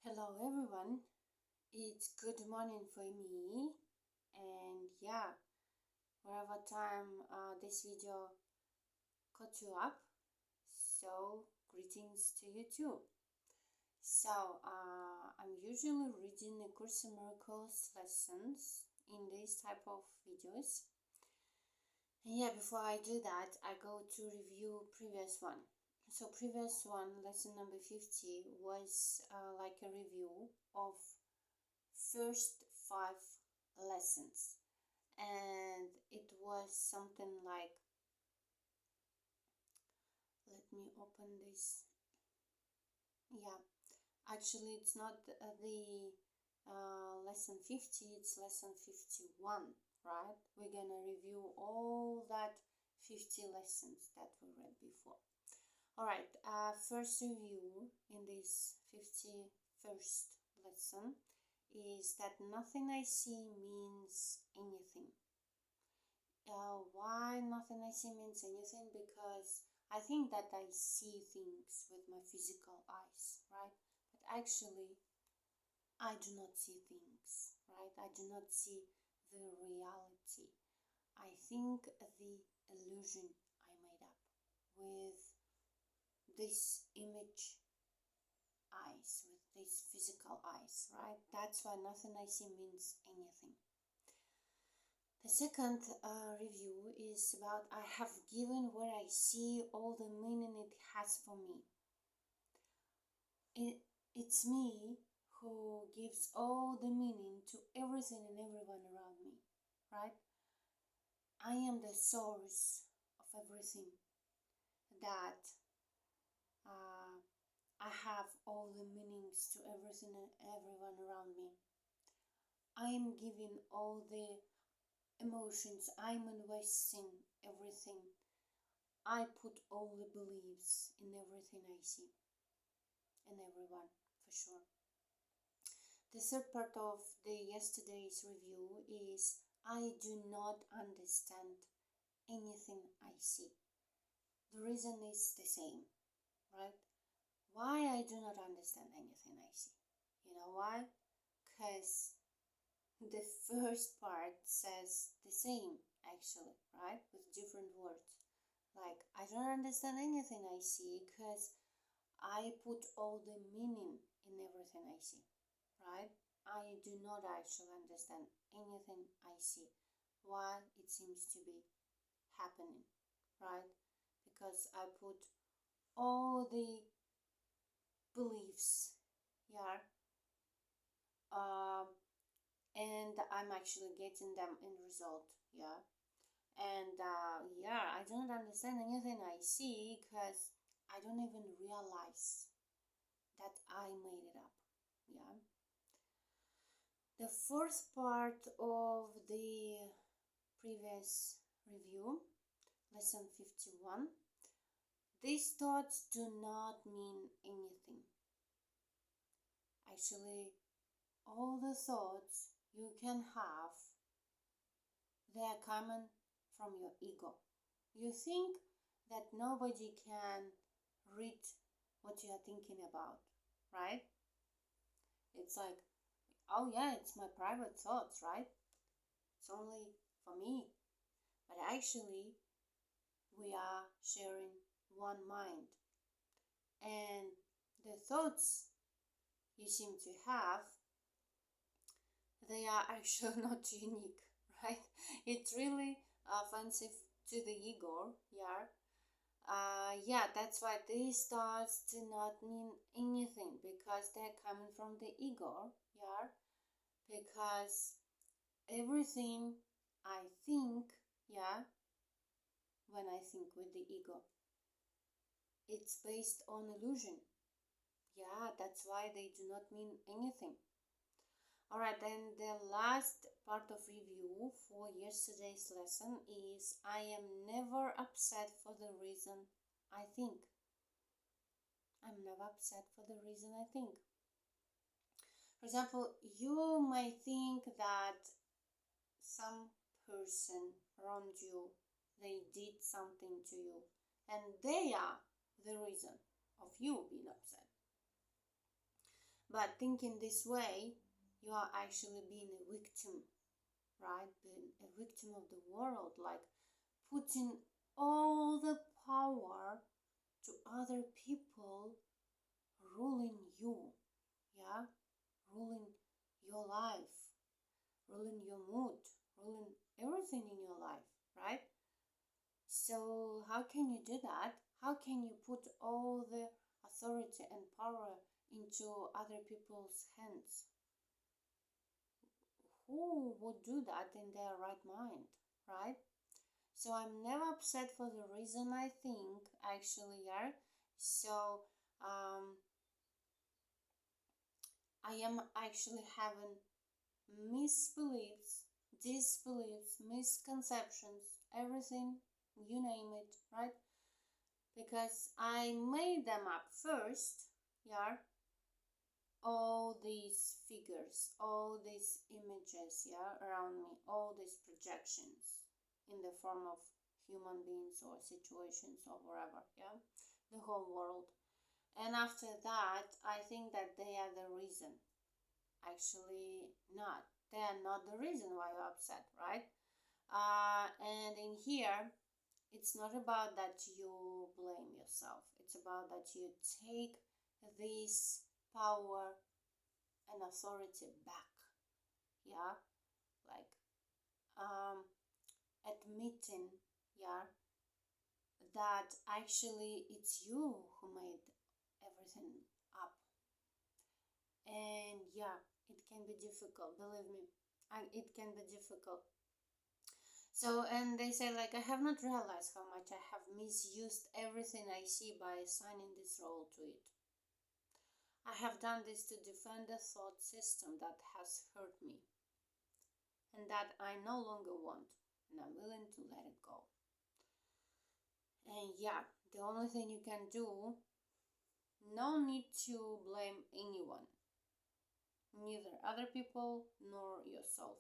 Hello everyone, it's good morning for me, and wherever time this video caught you up, so greetings to you too. I'm usually reading the Course in Miracles lessons in this type of videos. And before I do that, I go to review previous one. So previous one, lesson number 50, was like a review of first 5 lessons, and it was something like, let me open this. Actually it's not the lesson 50, it's lesson 51, right? We're gonna review all that 50 lessons that we read before. All right, first review in this 51st lesson is that nothing I see means anything. Why nothing I see means anything? Because I think that I see things with my physical eyes, right? But actually, I do not see things, right? I do not see the reality. I think the illusion I made up with this image eyes, with these physical eyes, right? That's why nothing I see means anything. The second review is about I have given what I see all the meaning it has for me. It's me who gives all the meaning to everything and everyone around me, right? I am the source of everything that I have all the meanings to everything and everyone around me. I am giving all the emotions, I'm investing everything. I put all the beliefs in everything I see, and everyone, for sure. The third part of the yesterday's review is I do not understand anything I see. The reason is the same, right? Why I do not understand anything I see. You know why? Because the first part says the same, actually, right? With different words. Like, I don't understand anything I see because I put all the meaning in everything I see, right? I do not actually understand anything I see, why it seems to be happening, right? Because I put all the beliefs here, and I'm actually getting them in result, and I don't understand anything I see because I don't even realize that I made it up. The fourth part of the previous review, lesson 51, these thoughts do not mean anything. Actually, all the thoughts you can have, they are coming from your ego. You think that nobody can read what you are thinking about, right? It's like, oh yeah, it's my private thoughts, right? It's only for me. But actually, we are sharing one mind. And the thoughts you seem to have, they are actually not unique, right? It's really offensive to the ego, that's why these thoughts do not mean anything because they're coming from the ego, because everything I think, when I think with the ego, it's based on illusion. That's why they do not mean anything. Alright, then the last part of review for yesterday's lesson is I am never upset for the reason I think. I'm never upset for the reason I think. For example, you might think that some person around you, they did something to you, and they are the reason of you being upset. But thinking this way, you are actually being a victim, right? Being a victim of the world, like putting all the power to other people ruling you, yeah? Ruling your life, ruling your mood, ruling everything in your life, right? So, how can you do that? How can you put all the authority and power into other people's hands? Who would do that in their right mind, right? So, I'm never upset for the reason I think, actually, yeah. So, I am actually having misbeliefs, disbeliefs, misconceptions, everything, you name it, right? Because I made them up first, yeah, all these figures, all these images, yeah, around me, all these projections in the form of human beings or situations or wherever, yeah, the whole world. And after that, I think that they are the reason. Actually, not. They are not the reason why you're upset, right? And in here, it's not about that you blame yourself. It's about that you take this power and authority back. Yeah, like admitting, yeah, that actually it's you who made everything up. And yeah, it can be difficult, believe me. It can be difficult. So, and they say, like, I have not realized how much I have misused everything I see by assigning this role to it. I have done this to defend a thought system that has hurt me and that I no longer want, and I'm willing to let it go. And yeah, the only thing you can do, no need to blame anyone, neither other people nor yourself.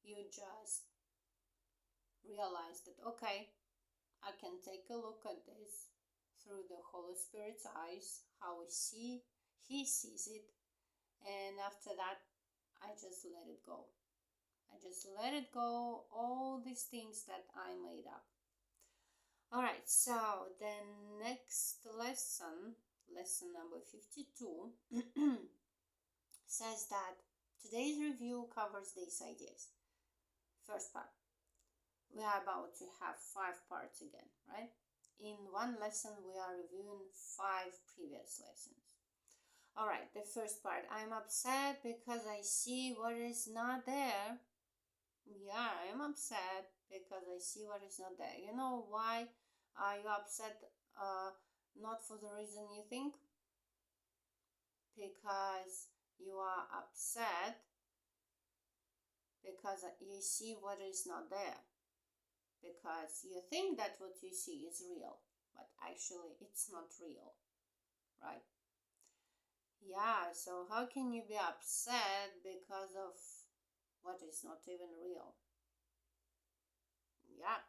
You just realize that, okay, I can take a look at this through the Holy Spirit's eyes, how He sees it, and after that, I just let it go. I just let it go, all these things that I made up. Alright, so the next lesson, lesson number 52, says that today's review covers these ideas. First part. We are about to have 5 parts again, right? In one lesson, we are reviewing 5 previous lessons. Alright, the first part. I'm upset because I see what is not there. Yeah, I'm upset because I see what is not there. You know why are you upset? Not for the reason you think. Because you are upset because you see what is not there. Because you think that what you see is real, but actually it's not real, right? Yeah, so how can you be upset because of what is not even real? Yeah.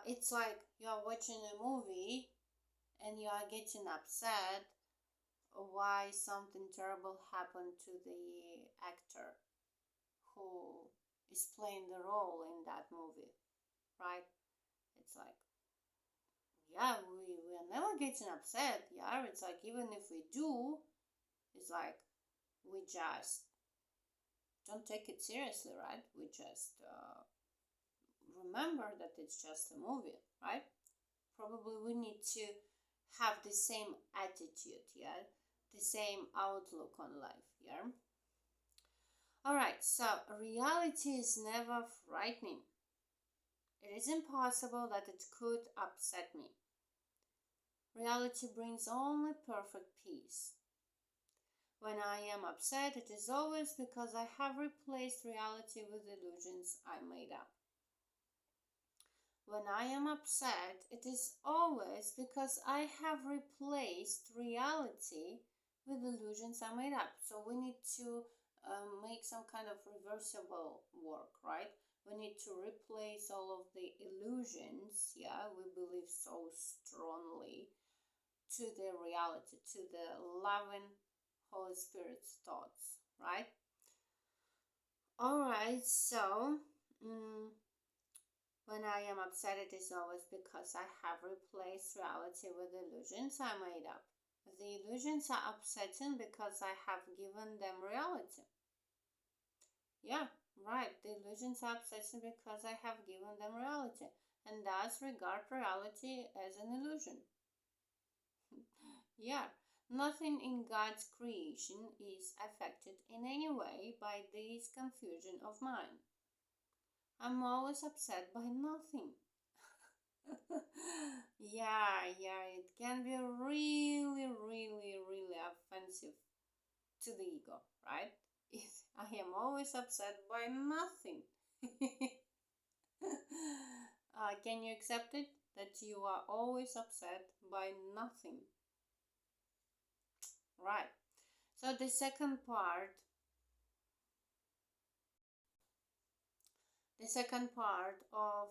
It's like you are watching a movie and you are getting upset why something terrible happened to the actor who is playing the role in that movie, right? It's like, yeah, we are never getting upset, yeah? It's like, even if we do, it's like, we just don't take it seriously, right? We just remember that it's just a movie, right? Probably we need to have the same attitude, yeah? The same outlook on life, yeah? Alright, so reality is never frightening. It is impossible that it could upset me. Reality brings only perfect peace. When I am upset, it is always because I have replaced reality with illusions I made up. When I am upset, it is always because I have replaced reality with illusions I made up. So we need to make some kind of reversible work, right? We need to replace all of the illusions, yeah, we believe so strongly, to the reality, to the loving Holy Spirit's thoughts, right? Alright, so when I am upset, it is always because I have replaced reality with illusions I made up. The illusions are upsetting because I have given them reality. Yeah, right. The illusions are upsetting because I have given them reality, and thus regard reality as an illusion. Yeah, nothing in God's creation is affected in any way by this confusion of mine. I'm always upset by nothing. Yeah, it can be really offensive to the ego, right? If I am always upset by nothing. Can you accept it? That you are always upset by nothing. Right. So the second part of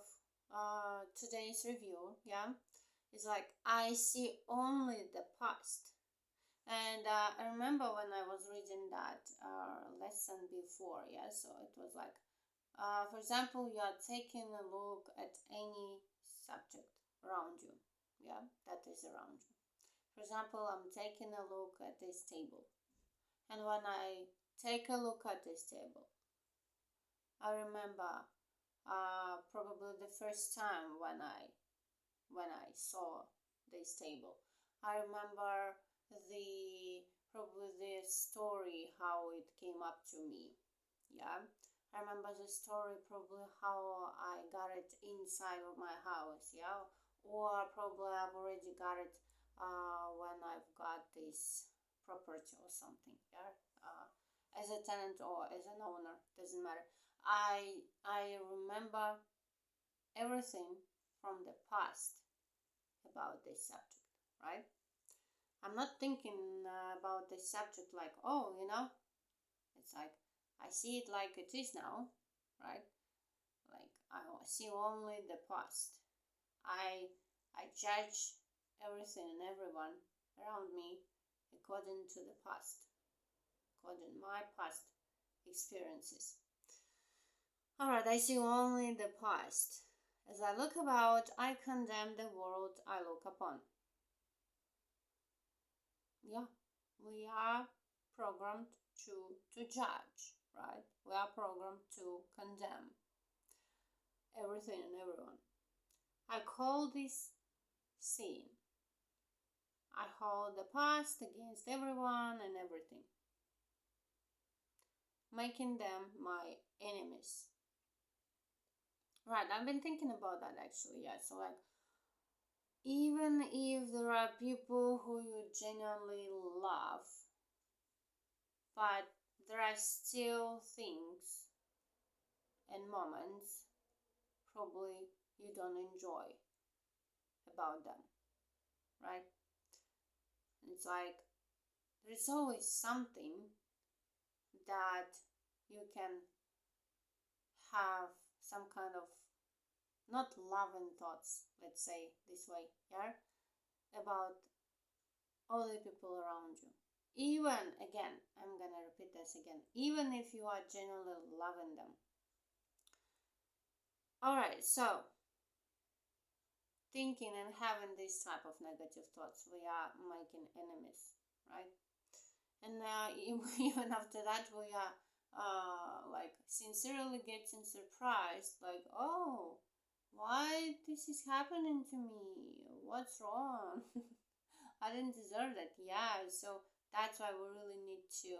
today's review, yeah, is like I see only the past. And I remember when I was reading that lesson before, yeah, so it was like, for example, you are taking a look at any subject around you, yeah, that is around you. For example, I'm taking a look at this table, and when I take a look at this table, I remember probably the first time when I saw this table. I remember the probably the story how it came up to me. Yeah. I remember the story probably how I got it inside of my house, yeah. Or probably I've already got it when I've got this property or something, yeah. As a tenant or as an owner, doesn't matter. I remember everything from the past about this subject, right? I'm not thinking about this subject like, oh, it's like I see it like it is now, right? Like I see only the past. I judge everything and everyone around me according to the past, according to my past experiences. Alright, I see only the past. As I look about, I condemn the world I look upon. Yeah, we are programmed to judge, right? We are programmed to condemn everything and everyone. I call this sin. I hold the past against everyone and everything, making them my enemies. Right, I've been thinking about that actually, yeah. So like even if there are people who you genuinely love, but there are still things and moments probably you don't enjoy about them, right? It's like there's always something that you can have some kind of not loving thoughts, let's say this way, yeah, about all the people around you. Even again, I'm gonna repeat this again, even if you are genuinely loving them. Alright, so thinking and having this type of negative thoughts, we are making enemies, right? And even after that, we are like sincerely getting surprised, like, oh, why this is happening to me? What's wrong? I didn't deserve that. Yeah, so that's why we really need to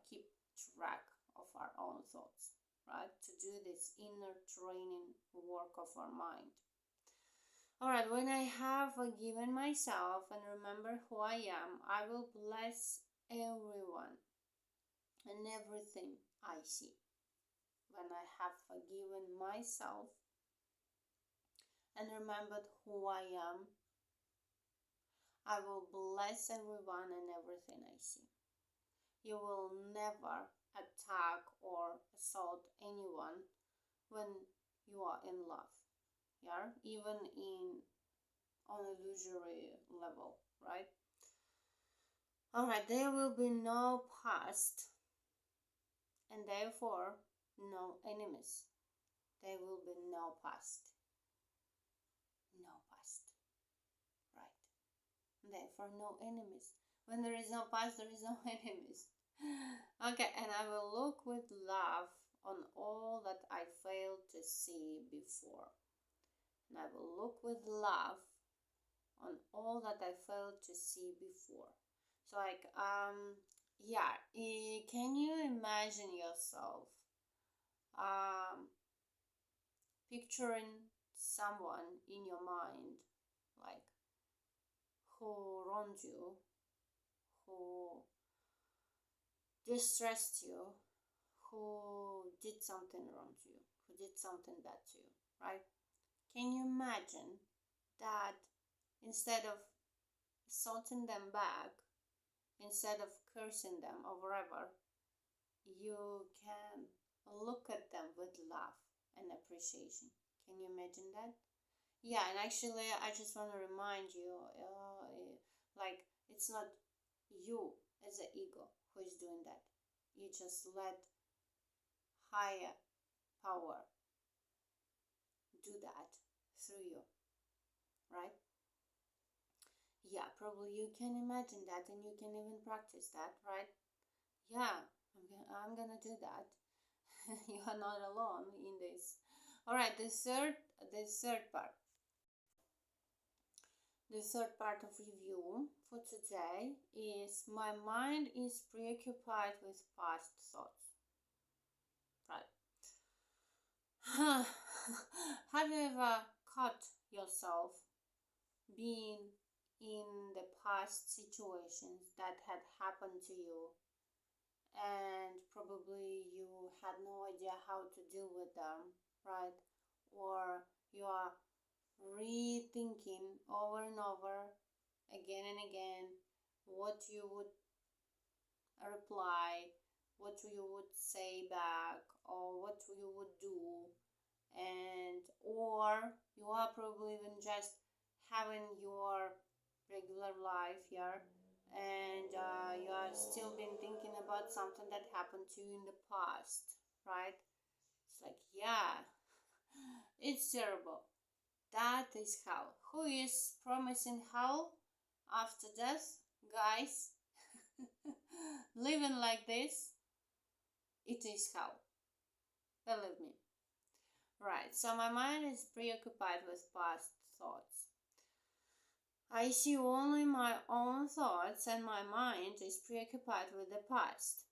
keep track of our own thoughts, right? To do this inner training work of our mind. Alright, when I have forgiven myself and remember who I am, I will bless everyone and everything I see. When I have forgiven myself and remembered who I am, I will bless everyone and everything I see. You will never attack or assault anyone when you are in love. Yeah, even on illusory level, right? Alright, there will be no past and therefore no enemies. There will be no past. No past. Right. Therefore no enemies. When there is no past, there is no enemies. Okay, and I will look with love on all that I failed to see before. And I will look with love on all that I failed to see before. So like, yeah, can you imagine yourself picturing someone in your mind, like who wronged you, who distressed you, who did something wrong to you, who did something bad to you, right? Can you imagine that instead of assaulting them back, instead of cursing them or whatever, you can look at them with love and appreciation? Can you imagine that? Yeah, and actually, I just want to remind you, like, it's not you as an ego who is doing that. You just let higher power do that through you, right? Yeah, probably you can imagine that and you can even practice that, right? Yeah, I'm gonna do that. You are not alone in this. All right, the third part. The third part of review for today is my mind is preoccupied with past thoughts. Right. Have you ever caught yourself being in the past situations that had happened to you and probably you had no idea how to deal with them, right? Or you are rethinking over and over again and again what you would reply, what you would say back, or what you would do, and or you are probably even just having your regular life here, and you are still been thinking about something that happened to you in the past, right? It's like, yeah, it's terrible. That is hell. Who is promising hell after death, guys? Living like this, it is hell. Believe me. Right, so my mind is preoccupied with past thoughts. I see only my own thoughts, and my mind is preoccupied with the past.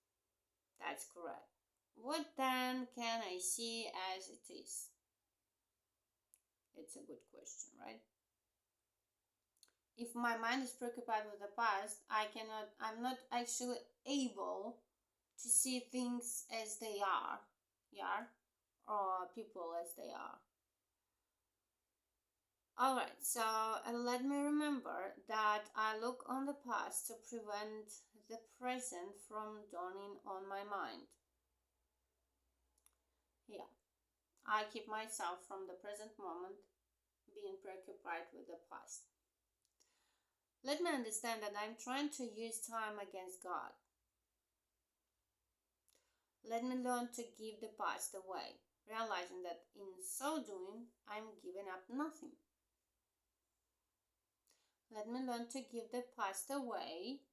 That's correct. What then can I see as it is? It's a good question, right? If my mind is preoccupied with the past, I'm not actually able to see things as they are, yeah, or people as they are. Alright, so let me remember that I look on the past to prevent the present from dawning on my mind. Yeah, I keep myself from the present moment being preoccupied with the past. Let me understand that I'm trying to use time against God. Let me learn to give the past away, realizing that in so doing, I'm giving up nothing. Let me learn to give the past away,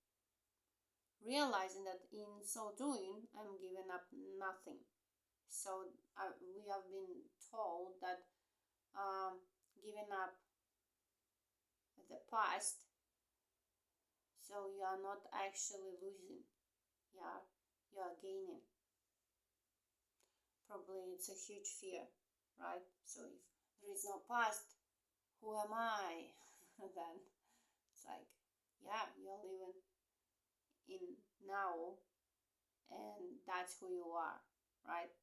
realizing that in so doing, I'm giving up nothing. So we have been told that giving up the past, so you are not actually losing, yeah, you are gaining. Probably it's a huge fear, right? So if there is no past, who am I? Then it's like, yeah, you're living in now, and that's who you are, right?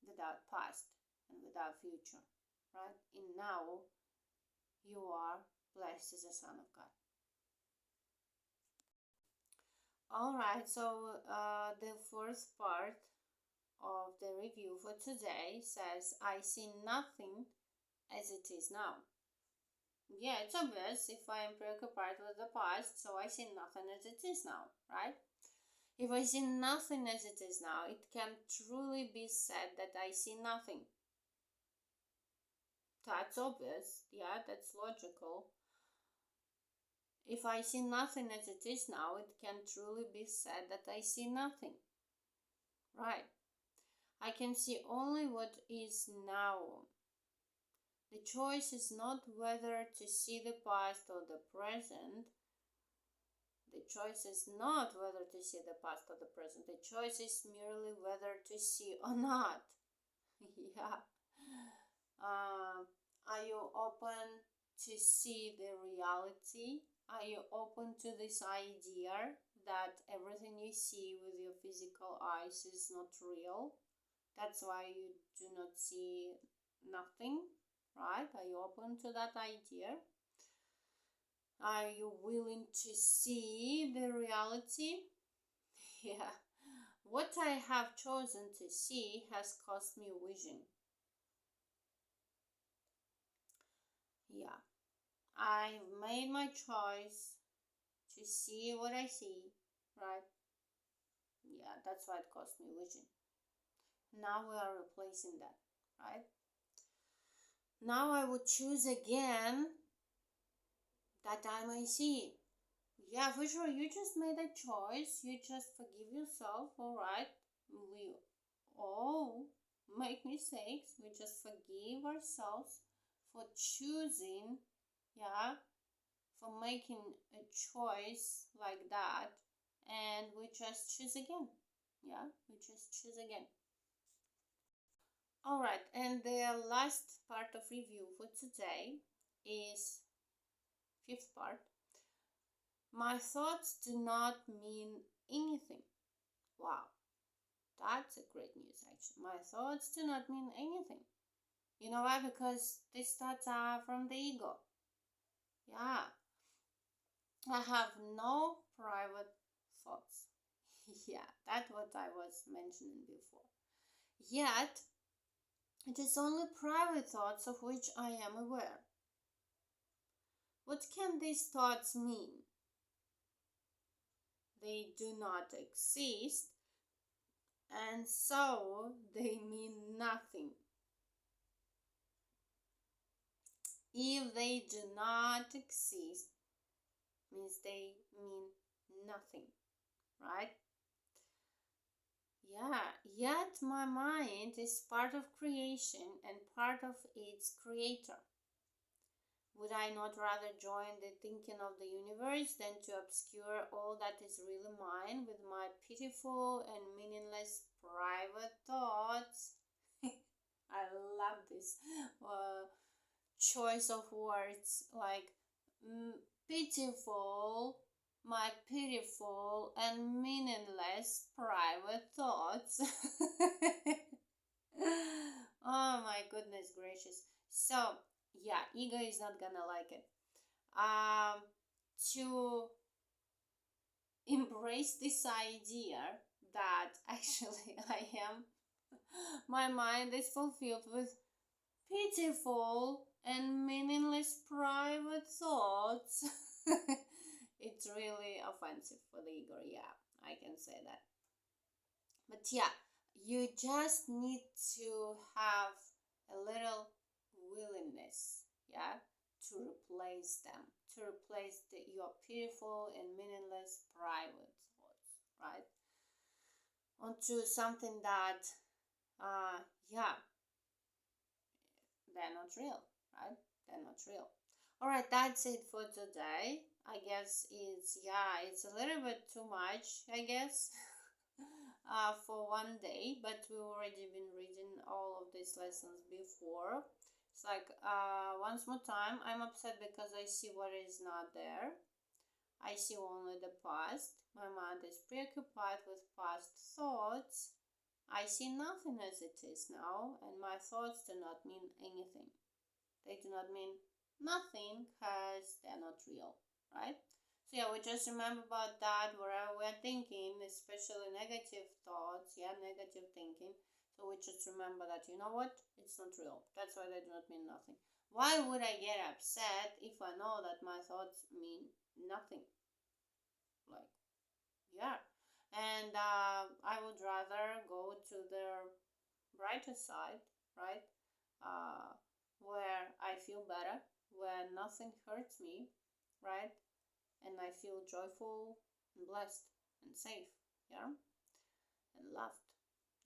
Without past and without future, right? In now, you are blessed as a son of God. All right, so the fourth part of the review for today says, I see nothing as it is now. Yeah, it's obvious if I am preoccupied with the past, so I see nothing as it is now, right? If I see nothing as it is now, it can truly be said that I see nothing. That's obvious, yeah, that's logical. If I see nothing as it is now, it can truly be said that I see nothing, right? I can see only what is now. The choice is not whether to see the past or the present. The choice is not whether to see the past or the present. The choice is merely whether to see or not. Yeah. Are you open to see the reality? Are you open to this idea that everything you see with your physical eyes is not real? That's why you do not see nothing, right? Are you open to that idea? Are you willing to see the reality? Yeah. What I have chosen to see has cost me vision. Yeah. I've made my choice to see what I see, right? Yeah, that's why it cost me vision. Now we are replacing that, right? Now I would choose again that I may see. Yeah, for sure. You just made a choice. You just forgive yourself, alright? We all make mistakes. We just forgive ourselves for choosing, yeah, for making a choice like that. And we just choose again. Yeah, we just choose again. Alright, and the last part of review for today is fifth part. My thoughts do not mean anything. Wow, that's a great news actually. My thoughts do not mean anything. You know why? Because these thoughts are from the ego. Yeah, I have no private thoughts. Yeah, that's what I was mentioning before. Yet, it is only private thoughts of which I am aware. What can these thoughts mean? They do not exist, and so they mean nothing. If they do not exist, means they mean nothing, right? Yeah, yet my mind is part of creation and part of its creator. Would I not rather join the thinking of the universe than to obscure all that is really mine with my pitiful and meaningless private thoughts? I love this choice of words like pitiful, my pitiful and meaningless private thoughts. Oh my goodness gracious. So, yeah, ego is not gonna like it. To embrace this idea that actually I am, my mind is fulfilled with pitiful and meaningless private thoughts. It's really offensive for the ego, yeah, I can say that. But yeah, you just need to have a little willingness, yeah, to replace them, to replace your pitiful and meaningless private thoughts, right? Onto something that, yeah, they're not real, right? They're not real. All right, that's it for today. I guess it's a little bit too much, I guess, for one day, but we've already been reading all of these lessons before. It's like, once more time, I'm upset because I see what is not there. I see only the past. My mind is preoccupied with past thoughts. I see nothing as it is now, and my thoughts do not mean anything. They do not mean nothing because they're not real, right? So yeah, we just remember about that wherever we're thinking, especially negative thoughts, yeah, negative thinking. So we just remember that, you know what? It's not real. That's why they do not mean nothing. Why would I get upset if I know that my thoughts mean nothing? Like, yeah. And I would rather go to the brighter side, right? Uh, where I feel better, where nothing hurts me, right? And I feel joyful and blessed and safe, yeah? And loved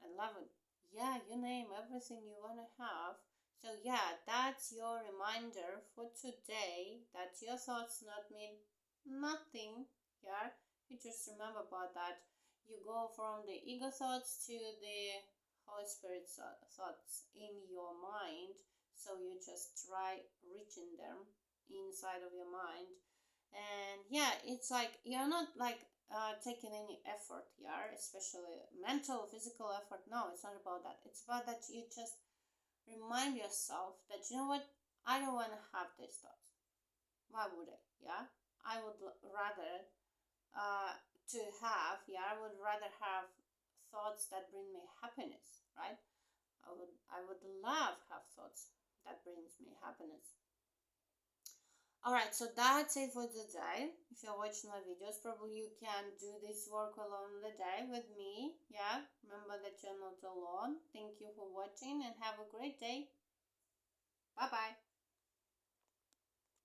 and loved. Yeah, you name everything you want to have. So, yeah, that's your reminder for today that your thoughts not mean nothing. Yeah, you just remember about that. You go from the ego thoughts to the Holy Spirit thoughts in your mind. So, you just try reaching them inside of your mind. And yeah, it's like you're not like taking any effort, yeah, especially mental, physical effort. No, it's not about that. It's about that you just remind yourself that, you know what, I don't want to have these thoughts. Why would I? Yeah, I would rather to have, yeah, I would rather have thoughts that bring me happiness, right? I would love have thoughts that brings me happiness. Alright, so that's it for today. If you're watching my videos, probably you can do this work along the day with me. Yeah, remember that you're not alone. Thank you for watching and have a great day. Bye bye.